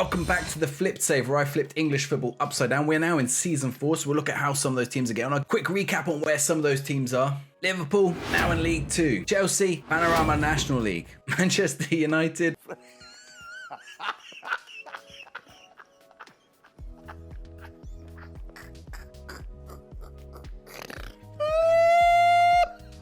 Welcome back to the Flipped Save, where I flipped English football upside down. We're now in season 4, so we'll look at how some of those teams are getting on. A quick recap on where some of those teams are. Liverpool, now in League 2. Chelsea, Vanorama National League. Manchester United.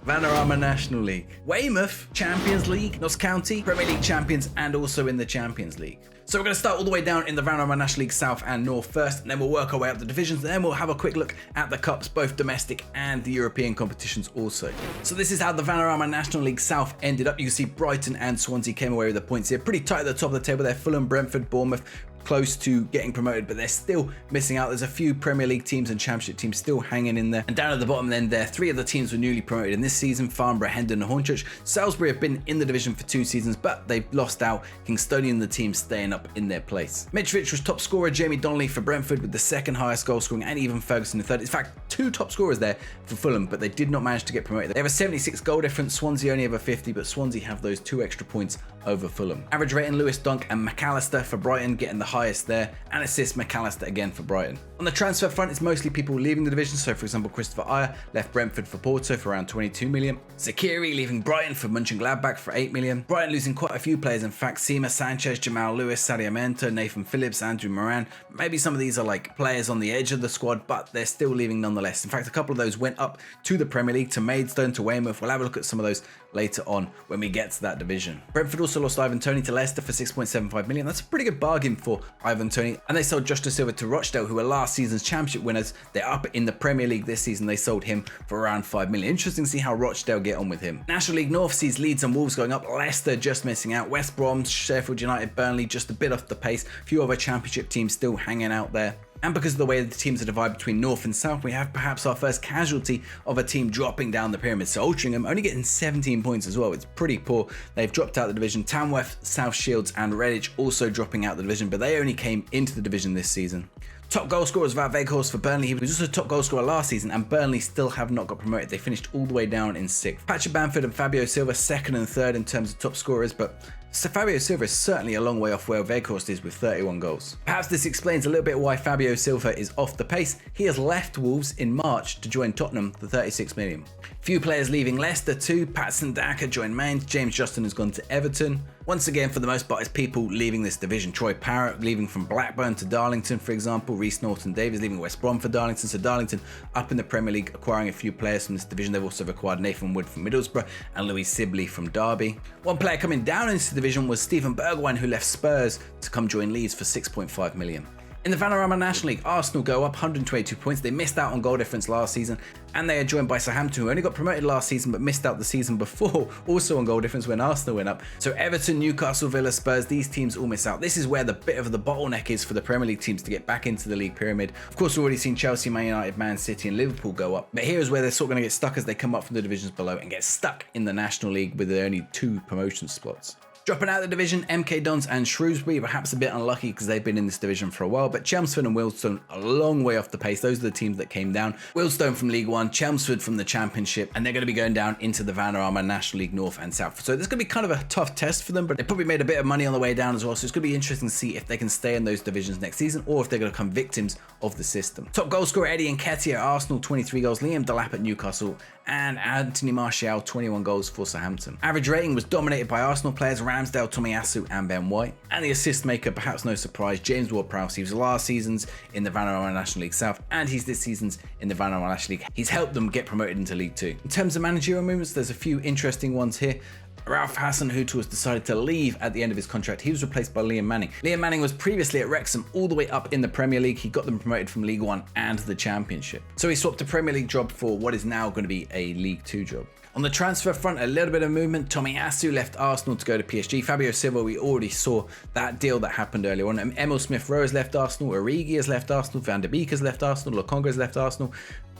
Vanorama National League. Weymouth, Champions League. Notts County, Premier League champions, and also in the Champions League. So we're going to start all the way down in the Vanorama National League South and North first, and then we'll work our way up the divisions, and then we'll have a quick look at the cups, both domestic and the European competitions also. So this is how the Vanorama National League South ended up. You can see Brighton and Swansea came away with the points here. Pretty tight at the top of the table there. Fulham, Brentford, Bournemouth, close to getting promoted, but they're still missing out. There's a few Premier League teams and Championship teams still hanging in there. And down at the bottom then, there 3 of the teams were newly promoted in this season: Farnborough, Hendon and Hornchurch. Salisbury have been in the division for 2 seasons, but they've lost out. Kingstonian and the team staying up in their place. Mitrovic was top scorer, Jamie Donnelly for Brentford with the 2nd highest goal scoring, and even Ferguson in 3rd. In fact, 2 top scorers there for Fulham, but they did not manage to get promoted. They have a 76 goal difference. Swansea only have a 50, but Swansea have those 2 extra points over Fulham. Average rating, Lewis Dunk and McAllister for Brighton getting the highest there, and assist McAllister again for Brighton. On the transfer front, it's mostly people leaving the division. So for example, Christopher Ayer left Brentford for Porto for around 22 million. Zakiri leaving Brighton for Mönchengladbach for 8 million. Brighton losing quite a few players, in fact: Sima Sanchez, Jamal Lewis, Sadio Mento, Nathan Phillips, Andrew Moran. Maybe some of these are like players on the edge of the squad, but they're still leaving nonetheless. In fact, a couple of those went up to the Premier League, to Maidstone, to Weymouth. We'll have a look at some of those later on when we get to that division. Brentford also lost Ivan Toney to Leicester for 6.75 million. That's a pretty good bargain for Ivan Toney. And they sold Josh Da Silva to Rochdale, who were last season's Championship winners. They're up in the Premier League this season. They sold him for around 5 million. Interesting to see how Rochdale get on with him. National League North sees Leeds and Wolves going up, Leicester just missing out, West Brom, Sheffield United, Burnley just a bit off the pace. A few other Championship teams still hanging out there. And because of the way the teams are divided between North and South, we have perhaps our first casualty of a team dropping down the pyramid. So Altrincham only getting 17 points as well. It's pretty poor. They've dropped out the division. Tamworth, South Shields and Redditch also dropping out the division, but they only came into the division this season. Top goal scorer was Wout Weghorst for Burnley. He was also top goal scorer last season, and Burnley still have not got promoted. They finished all the way down in 6th. Patrick Bamford and Fabio Silva 2nd and 3rd in terms of top scorers, but Fabio Silva is certainly a long way off where Weghorst is with 31 goals. Perhaps this explains a little bit why Fabio Silva is off the pace. He has left Wolves in March to join Tottenham for 36 million. Few players leaving Leicester too. Patson Daka joined Mainz. James Justin has gone to Everton. Once again, for the most part, it's people leaving this division. Troy Parrott leaving from Blackburn to Darlington, for example. Reece Norton-Davies leaving West Brom for Darlington. So Darlington up in the Premier League, acquiring a few players from this division. They've also acquired Nathan Wood from Middlesbrough and Louis Sibley from Derby. One player coming down into the division was Stephen Bergwijn, who left Spurs to come join Leeds for 6.5 million. In the Vanorama National League, Arsenal go up 122 points. They missed out on goal difference last season, and they are joined by Southampton, who only got promoted last season but missed out the season before, also on goal difference when Arsenal went up. So Everton, Newcastle, Villa, Spurs, these teams all miss out. This is where the bit of the bottleneck is for the Premier League teams to get back into the league pyramid. Of course, we've already seen Chelsea, Man United, Man City and Liverpool go up, but here is where they're sort of going to get stuck as they come up from the divisions below and get stuck in the National League with only 2 promotion spots. Dropping out of the division, MK Dons and Shrewsbury, perhaps a bit unlucky because they've been in this division for a while, but Chelmsford and Wealdstone a long way off the pace. Those are the teams that came down. Wealdstone from League 1, Chelmsford from the Championship, and they're going to be going down into the Vanorama National League North and South. So this is going to be kind of a tough test for them, but they probably made a bit of money on the way down as well, so it's going to be interesting to see if they can stay in those divisions next season or if they're going to become victims of the system. Top goal scorer Eddie Nketiah at Arsenal, 23 goals, Liam Delap at Newcastle, and Anthony Martial, 21 goals for Southampton. Average rating was dominated by Arsenal players: Ramsdale, Tomiyasu and Ben White. And the assist maker, perhaps no surprise, James Ward-Prowse. He was last season's in the Vanorama National League South, and he's this season's in the Vanorama National League. He's helped them get promoted into League 2. In terms of managerial movements, there's a few interesting ones here. Ralph Hasenhüttl has decided to leave at the end of his contract. He was replaced by Liam Manning. Liam Manning was previously at Wrexham, all the way up in the Premier League. He got them promoted from League 1 and the Championship. So he swapped a Premier League job for what is now going to be a League 2 job. On the transfer front, a little bit of movement. Tomiyasu left Arsenal to go to PSG. Fabio Silva, we already saw that deal that happened earlier on. Emil Smith-Rowe has left Arsenal. Origi has left Arsenal. Van der Beek has left Arsenal. Lokonga has left Arsenal.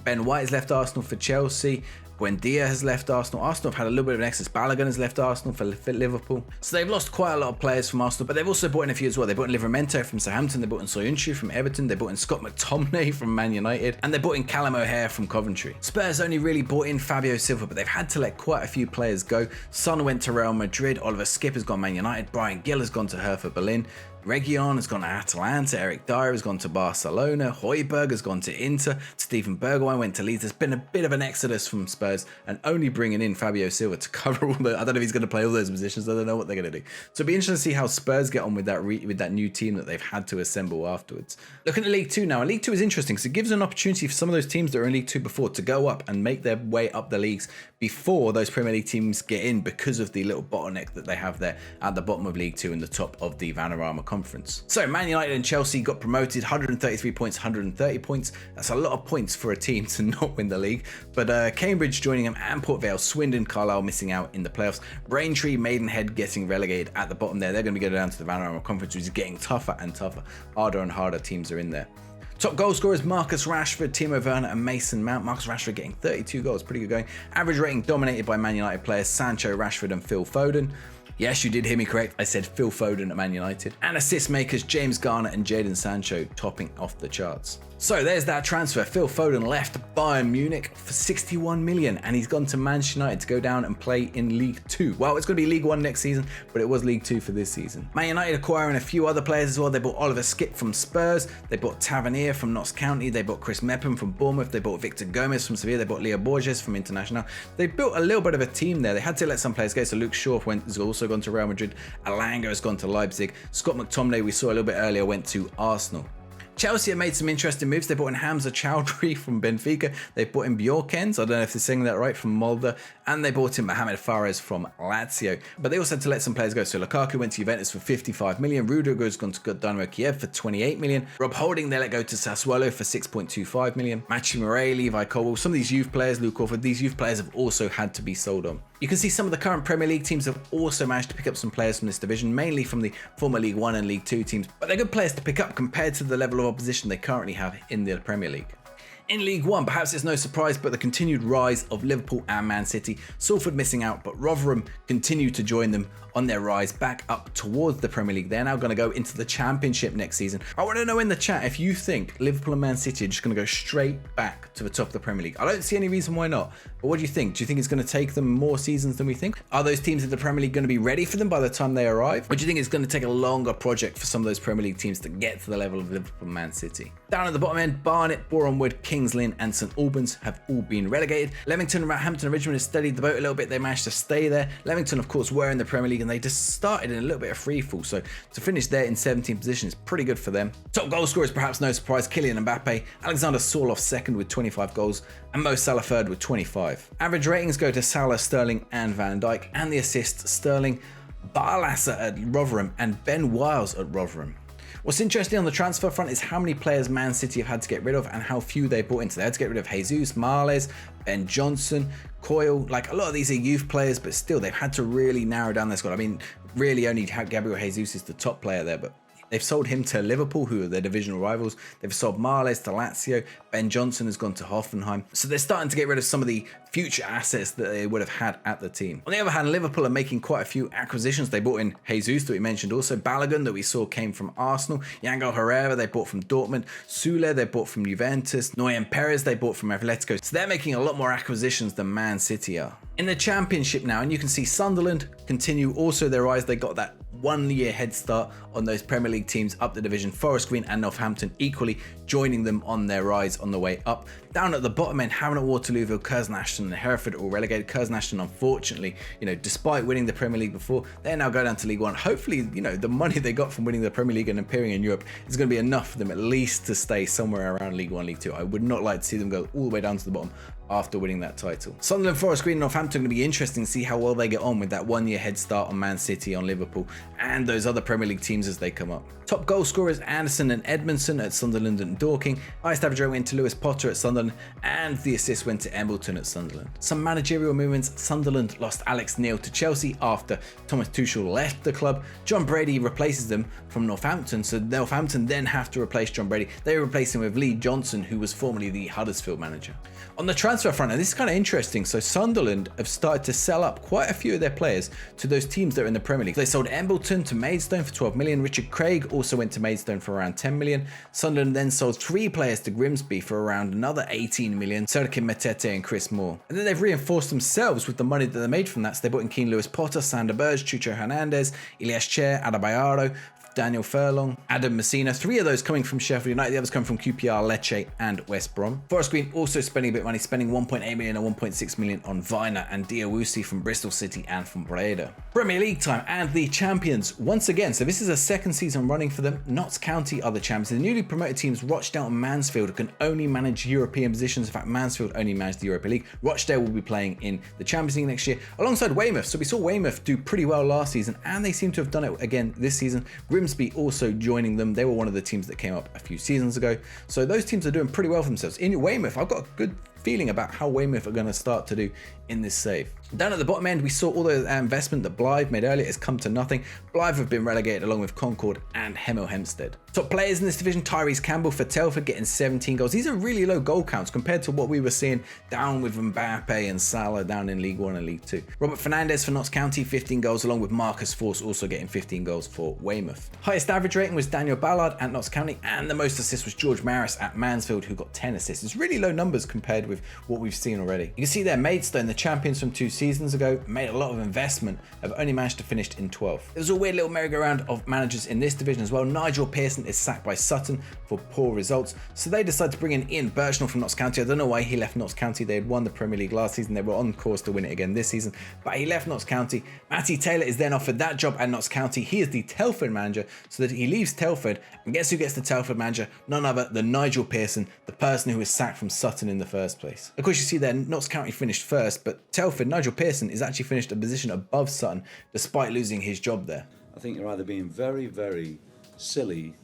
Ben White has left Arsenal for Chelsea. Buendia has left Arsenal. Arsenal have had a little bit of an excess. Balogun has left Arsenal for Liverpool. So they've lost quite a lot of players from Arsenal, but they've also brought in a few as well. They brought in Livramento from Southampton. They brought in Soyuncu from Everton. They brought in Scott McTominay from Man United. And they brought in Callum O'Hare from Coventry. Spurs only really brought in Fabio Silva, but they've had to let quite a few players go. Son went to Real Madrid. Oliver Skip has gone Man United. Brian Gill has gone to Hertha Berlin. Reguilon has gone to Atalanta, Eric Dyer has gone to Barcelona, Højbjerg has gone to Inter, Steven Bergwijn went to Leeds. There's been a bit of an exodus from Spurs, and only bringing in Fabio Silva to cover all the, I don't know if he's going to play all those positions, I don't know what they're going to do. So it'll be interesting to see how Spurs get on with that new team that they've had to assemble afterwards. Looking at League 2 now, and League 2 is interesting because it gives an opportunity for some of those teams that are in League 2 before to go up and make their way up the leagues before those Premier League teams get in, because of the little bottleneck that they have there at the bottom of League 2 and the top of the Vanorama conference. So Man United and Chelsea got promoted, 133 points, 130 points. That's a lot of points for a team to not win the league. But Cambridge joining them, and Port Vale, Swindon, Carlisle missing out in the playoffs. Braintree, Maidenhead getting relegated at the bottom there. They're going to be going down to the Vanorama conference, which is getting tougher and tougher. Harder and harder teams are in there. Top goal scorers, Marcus Rashford, Timo Werner and Mason Mount. Marcus Rashford getting 32 goals, pretty good going. Average rating dominated by Man United players Sancho, Rashford and Phil Foden. Yes, you did hear me correct. I said Phil Foden at Man United. And assist makers James Garner and Jadon Sancho topping off the charts. So there's that transfer. Phil Foden left Bayern Munich for 61 million, and he's gone to Manchester United to go down and play in League 2. Well, it's going to be League 1 next season, but it was League 2 for this season. Man United acquiring a few other players as well. They bought Oliver Skipp from Spurs. They bought Tavernier from Notts County. They bought Chris Mepham from Bournemouth. They bought Victor Gomez from Sevilla. They bought Leo Borges from Internacional. They built a little bit of a team there. They had to let some players go. So Luke Shaw has also gone to Real Madrid. Alanga has gone to Leipzig. Scott McTominay, we saw a little bit earlier, went to Arsenal. Chelsea have made some interesting moves. They brought in Hamza Chowdhury from Benfica. They brought in Bjorkens, I don't know if they're saying that right, from Molde. And they brought in Mohamed Fares from Lazio. But they also had to let some players go. So Lukaku went to Juventus for 55 million. Rudiger has gone to Dynamo Kiev for 28 million. Rob Holding, they let go to Sassuolo for 6.25 million. Matthew Murray, Levi Colwill, some of these youth players, Luke Crawford, these youth players have also had to be sold on. You can see some of the current Premier League teams have also managed to pick up some players from this division, mainly from the former League 1 and League 2 teams. But they're good players to pick up compared to the level of opposition they currently have in the Premier League. In League 1, perhaps it's no surprise, but the continued rise of Liverpool and Man City. Salford missing out, but Rotherham continue to join them on their rise back up towards the Premier League. They're now going to go into the Championship next season. I want to know in the chat if you think Liverpool and Man City are just going to go straight back to the top of the Premier League. I don't see any reason why not. But what do you think? Do you think it's going to take them more seasons than we think? Are those teams in the Premier League going to be ready for them by the time they arrive? Or do you think it's going to take a longer project for some of those Premier League teams to get to the level of Liverpool and Man City? Down at the bottom end, Barnet, Boreham Wood, Kings Lynn and St Albans have all been relegated. Leamington, Hampton and Richmond have steadied the boat a little bit. They managed to stay there. Leamington, of course, were in the Premier League and they just started in a little bit of free fall. So to finish there in 17th position is pretty good for them. Top goal scorers, perhaps no surprise, Kylian Mbappe, Alexander Sorloth second with 25 goals and Mo Salah third with 25. Average ratings go to Salah, Sterling and Van Dijk, and the assists Sterling, Barlasser at Rotherham and Ben Wiles at Rotherham. What's interesting on the transfer front is how many players Man City have had to get rid of and how few they brought in. So they had to get rid of Jesus, Marles, Ben Johnson, Coyle. Like, a lot of these are youth players, but still they've had to really narrow down their squad. I mean, really only Gabriel Jesus is the top player there, but they've sold him to Liverpool, who are their divisional rivals. They've sold Marles to Lazio. Ben Johnson has gone to Hoffenheim. So they're starting to get rid of some of the future assets that they would have had at the team. On the other hand, Liverpool are making quite a few acquisitions. They bought in Jesus, that we mentioned also. Balogun, that we saw came from Arsenal. Yangel Herrera, they bought from Dortmund. Sule, they bought from Juventus. Noyan Perez, they bought from Atletico. So they're making a lot more acquisitions than Man City are. In the Championship now, and you can see Sunderland continue also their rise. They got that 1 year head start on those Premier League teams up the division. Forest Green and Northampton equally joining them on their rise on the way up. Down at the bottom end, Havant, Waterlooville, Curzon Ashton and Hereford all relegated. Curzon Ashton, unfortunately, despite winning the Premier League before, they're now going down to League 1. Hopefully, the money they got from winning the Premier League and appearing in Europe is going to be enough for them at least to stay somewhere around League 1, League 2. I would not like to see them go all the way down to the bottom after winning that title. Sunderland, Forest Green and Northampton are going to be interesting to see how well they get on with that 1 year head start on Man City, on Liverpool and those other Premier League teams as they come up. Top goal scorers Anderson and Edmondson at Sunderland and Dorking. Highest average rate went to Lewis Potter at Sunderland and the assist went to Embleton at Sunderland. Some managerial movements. Sunderland lost Alex Neil to Chelsea after Thomas Tuchel left the club. John Brady replaces them from Northampton, so Northampton then have to replace John Brady. They replace him with Lee Johnson, who was formerly the Huddersfield manager. On the transfer front, and this is kind of interesting, so Sunderland have started to sell up quite a few of their players to those teams that are in the Premier League. They sold Embleton to Maidstone for 12 million. Richard Craig also went to Maidstone for around 10 million. Sunderland then sold 3 players to Grimsby for around another 18 million. Serkin Matete and Chris Moore. And then they've reinforced themselves with the money that they made from that. So they brought in Keane Lewis Potter, Sander Burge, Chucho Hernandez, Elias Chair, Adebayo, Daniel Furlong, Adam Messina, 3 of those coming from Sheffield United, the others come from QPR, Lecce and West Brom. Forest Green also spending a bit of money, spending 1.8 million and 1.6 million on Viner and Diawusi from Bristol City and from Breda. Premier League time and the champions once again. So this is a second season running for them. Notts County are the champions. The newly promoted teams Rochdale and Mansfield can only manage European positions. In fact, Mansfield only manage the Europa League. Rochdale will be playing in the Champions League next year alongside Weymouth. So we saw Weymouth do pretty well last season and they seem to have done it again this season. Grimsby also joining them. They were one of the teams that came up a few seasons ago. So those teams are doing pretty well for themselves. In Weymouth, I've got a good feeling about how Weymouth are going to start to do in this save. Down at the bottom end, we saw all the investment that Blythe made earlier has come to nothing. Blythe have been relegated along with Concord and Hemel Hempstead. Top players in this division, Tyrese Campbell for Telford getting 17 goals. These are really low goal counts compared to what we were seeing down with Mbappe and Salah down in League 1 and League 2. Robert Fernandez for Notts County, 15 goals, along with Marcus Force also getting 15 goals for Weymouth. Highest average rating was Daniel Ballard at Notts County, and the most assists was George Maris at Mansfield, who got 10 assists. It's really low numbers compared with what we've seen already. You can see there, Maidstone, the champions from 2 seasons ago, made a lot of investment, have only managed to finish in 12th. There's a weird little merry-go-round of managers in this division as well. Nigel Pearson is sacked by Sutton for poor results, so they decided to bring in Ian Birchnell from Notts County. I don't know why he left Notts County. They had won the Premier League last season. They were on course to win it again this season, but he left Notts County. Matty Taylor is then offered that job at Notts County. He is the Telford manager, so that he leaves Telford, and guess who gets the Telford manager? None other than Nigel Pearson, the person who was sacked from Sutton in the first place. Of course, you see there, Notts County finished first, but Telford, Nigel Pearson, is actually finished a position above Sutton despite losing his job there. I think you're either being very, very silly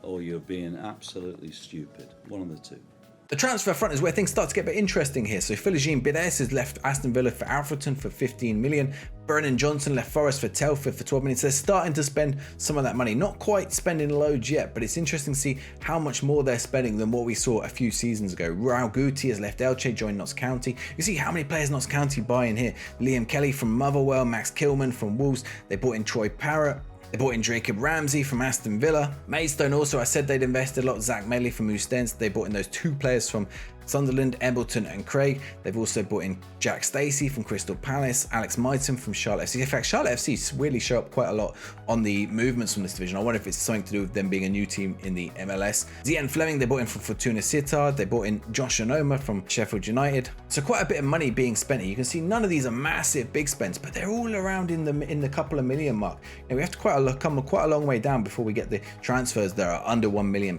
or you're being absolutely stupid. One of the two. The transfer front is where things start to get a bit interesting here. So Philogene Bides has left Aston Villa for Alfreton for 15 million. Brennan Johnson left Forest for Telford for 12 million. So they're starting to spend some of that money. Not quite spending loads yet, but it's interesting to see how much more they're spending than what we saw a few seasons ago. Raul Guti has left Elche, joined Notts County. You see how many players Notts County buy in here. Liam Kelly from Motherwell, Max Kilman from Wolves. They bought in Troy Parrott. They bought in Jacob Ramsey from Aston Villa. Maidstone also, I said they'd invested a lot. Zach Medley from Oostende. They bought in those 2 players from Sunderland, Embleton and Craig. They've also brought in Jack Stacey from Crystal Palace, Alex Myton from Charlotte FC. In fact, Charlotte FC really show up quite a lot on the movements from this division. I wonder if it's something to do with them being a new team in the MLS. Zian Fleming, they brought in from Fortuna Sittard. They brought in Josh Onoma from Sheffield United. So quite a bit of money being spent here. You can see none of these are massive big spends, but they're all around in the couple of million mark. Now, we have to come quite a long way down before we get the transfers that are under £1 million.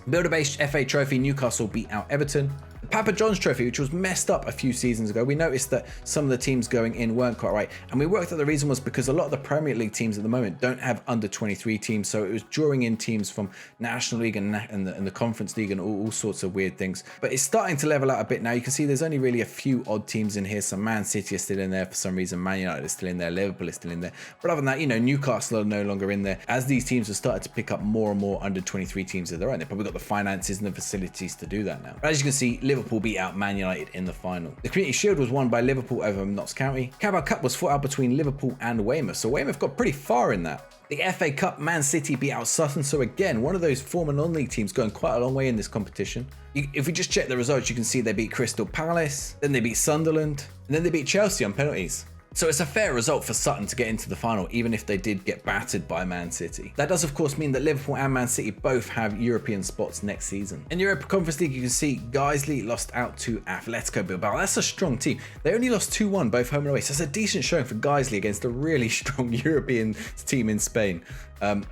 Builder-based FA Trophy, Newcastle beat out Everton. The Papa John's Trophy, which was messed up a few seasons ago, we noticed that some of the teams going in weren't quite right, and we worked out the reason was because a lot of the Premier League teams at the moment don't have under 23 teams, so it was drawing in teams from National League and the Conference League and all sorts of weird things. But it's starting to level out a bit now. You can see there's only really a few odd teams in here. Some Man City are still in there for some reason, Man United is still in there, Liverpool is still in there, but other than that, you know, Newcastle are no longer in there, as these teams have started to pick up more and more under 23 teams of their own. They've probably got the finances and the facilities to do that now. But as you can see, Liverpool beat out Man United in the final. The Community Shield was won by Liverpool over Notts County. Carabao Cup was fought out between Liverpool and Weymouth, so Weymouth got pretty far in that. The FA Cup, Man City beat out Sutton, so again, one of those former non-league teams going quite a long way in this competition. If we just check the results, you can see they beat Crystal Palace, then they beat Sunderland, and then they beat Chelsea on penalties. So it's a fair result for Sutton to get into the final, even if they did get battered by Man City. That does of course mean that Liverpool and Man City both have European spots next season. In the Europa Conference League, you can see Guiseley lost out to Atletico Bilbao. That's a strong team. They only lost 2-1 both home and away, so it's a decent showing for Guiseley against a really strong European team in Spain.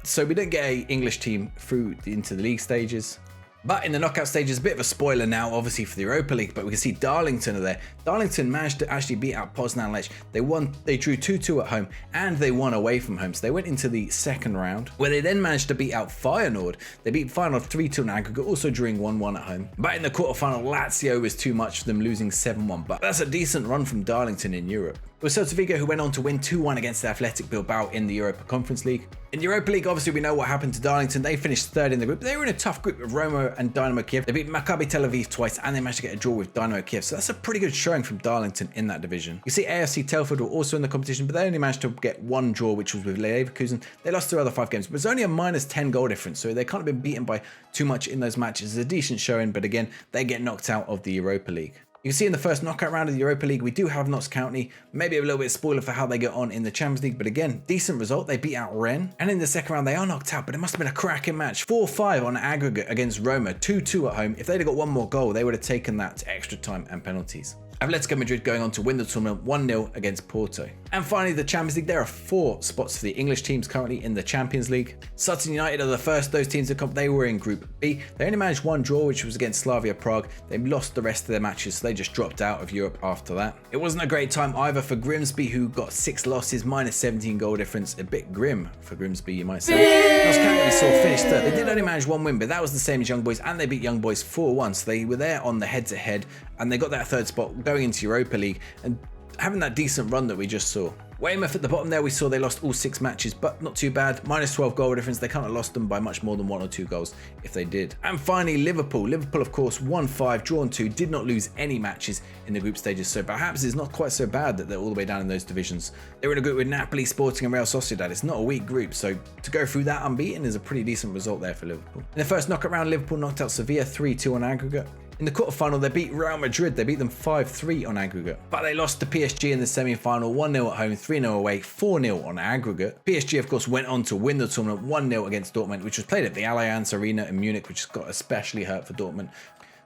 So we don't get an English team through into the league stages. But in the knockout stages, a bit of a spoiler now, obviously, for the Europa League, but we can see Darlington are there. Darlington managed to actually beat out Poznan Lech. They drew 2-2 at home, and they won away from home. So they went into the second round, where they then managed to beat out Feyenoord. They beat Feyenoord 3-2 in aggregate, also drawing 1-1 at home. But in the quarterfinal, Lazio was too much for them, losing 7-1. But that's a decent run from Darlington in Europe. It was Celta Vigo who went on to win 2-1 against Athletic Bilbao in the Europa Conference League. In the Europa League, obviously we know what happened to Darlington. They finished third in the group. They were in a tough group with Roma and Dynamo Kiev. They beat Maccabi Tel Aviv twice, and they managed to get a draw with Dynamo Kiev. So that's a pretty good showing from Darlington in that division. You see AFC Telford were also in the competition, but they only managed to get one draw, which was with Leverkusen. They lost their other 5 games, but it's only a -10 goal difference, so they can't have been beaten by too much in those matches. It's a decent showing, but again, they get knocked out of the Europa League. You can see in the first knockout round of the Europa League, we do have Notts County, maybe a little bit spoiler for how they get on in the Champions League, but again, decent result. They beat out Rennes, and in the second round, they are knocked out, but it must have been a cracking match. 4-5 on aggregate against Roma, 2-2 at home. If they'd have got one more goal, they would have taken that to extra time and penalties. Atletico Madrid going on to win the tournament 1-0 against Porto. And finally, the Champions League. There are 4 spots for the English teams currently in the Champions League. Sutton United are the first those teams to come. They were in Group B. They only managed one draw, which was against Slavia Prague. They lost the rest of their matches, so they just dropped out of Europe after that. It wasn't a great time either for Grimsby, who got 6 losses, minus 17 goal difference. A bit grim for Grimsby, you might say. Notts County we saw finished third. They did only manage one win, but that was the same as Young Boys, and they beat Young Boys 4-1. So they were there on the head-to-head, and they got that third spot going into Europa League and having that decent run that we just saw. Weymouth at the bottom there, we saw they lost all 6 matches, but not too bad. Minus 12 goal difference. They can't have lost them by much more than 1 or 2 goals if they did. And finally, Liverpool. Liverpool, of course, won 5, drawn 2, did not lose any matches in the group stages, so perhaps it's not quite so bad that they're all the way down in those divisions. They were in a group with Napoli, Sporting and Real Sociedad. It's not a weak group, so to go through that unbeaten is a pretty decent result there for Liverpool. In the first knockout round, Liverpool knocked out Sevilla 3-2 on aggregate. In the quarterfinal, they beat Real Madrid. They beat them 5-3 on aggregate. But they lost to PSG in the semi-final, 1-0 at home, 3-0 away, 4-0 on aggregate. PSG, of course, went on to win the tournament 1-0 against Dortmund, which was played at the Allianz Arena in Munich, which got especially hurt for Dortmund.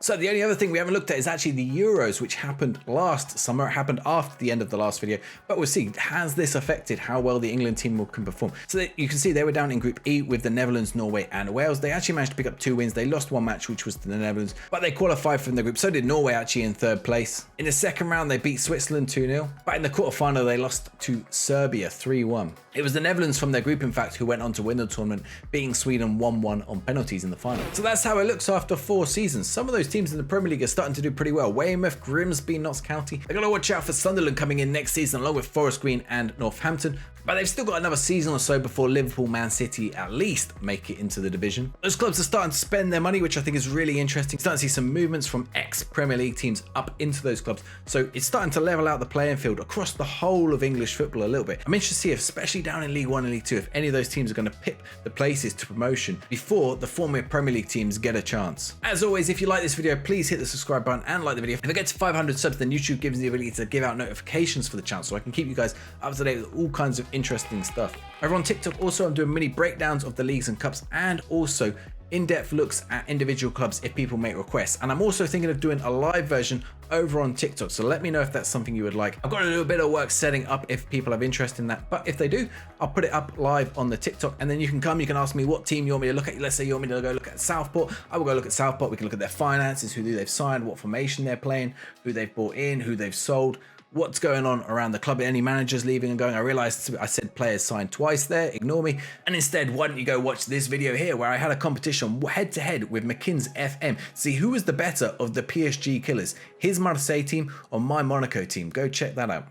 So the only other thing we haven't looked at is actually the Euros, which happened last summer. It happened after the end of the last video, but we'll see, has this affected how well the England team can perform? So you can see they were down in Group E with the Netherlands, Norway and Wales. They actually managed to pick up 2 wins. They lost 1 match, which was to the Netherlands, but they qualified from the group. So did Norway, actually in 3rd place. In the second round, they beat Switzerland 2-0, but in the quarterfinal, they lost to Serbia 3-1. It was the Netherlands from their group, in fact, who went on to win the tournament, beating Sweden 1-1 on penalties in the final. So that's how it looks after 4 seasons. Some of those teams in the Premier League are starting to do pretty well. Weymouth, Grimsby, Notts County. They're going to watch out for Sunderland coming in next season, along with Forest Green and Northampton. But they've still got another season or so before Liverpool, Man City at least make it into the division. Those clubs are starting to spend their money, which I think is really interesting. Starting to see some movements from ex-Premier League teams up into those clubs. So it's starting to level out the playing field across the whole of English football a little bit. I'm interested to see, if, especially down in League 1 and League 2, if any of those teams are going to pip the places to promotion before the former Premier League teams get a chance. As always, if you like this video, please hit the subscribe button and like the video. If I get to 500 subs, then YouTube gives me the ability to give out notifications for the channel, so I can keep you guys up to date with all kinds of interesting stuff. Over on TikTok, also, I'm doing mini breakdowns of the leagues and cups, and also in-depth looks at individual clubs if people make requests. And I'm also thinking of doing a live version over on TikTok, so let me know if that's something you would like. I've got to do a bit of work setting up if people have interest in that, but if they do, I'll put it up live on the TikTok, and then you can ask me what team you want me to look at. Let's say you want me to go look at Southport. I will go look at Southport. We can look at their finances, who they've signed, what formation they're playing, who they've bought in, who they've sold, what's going on around the club, any managers leaving and going. I realized I said players signed twice there, ignore me. And instead, why don't you go watch this video here, where I had a competition head to head with McKinn's FM, see who was the better of the PSG killers, his Marseille team or my Monaco team. Go check that out.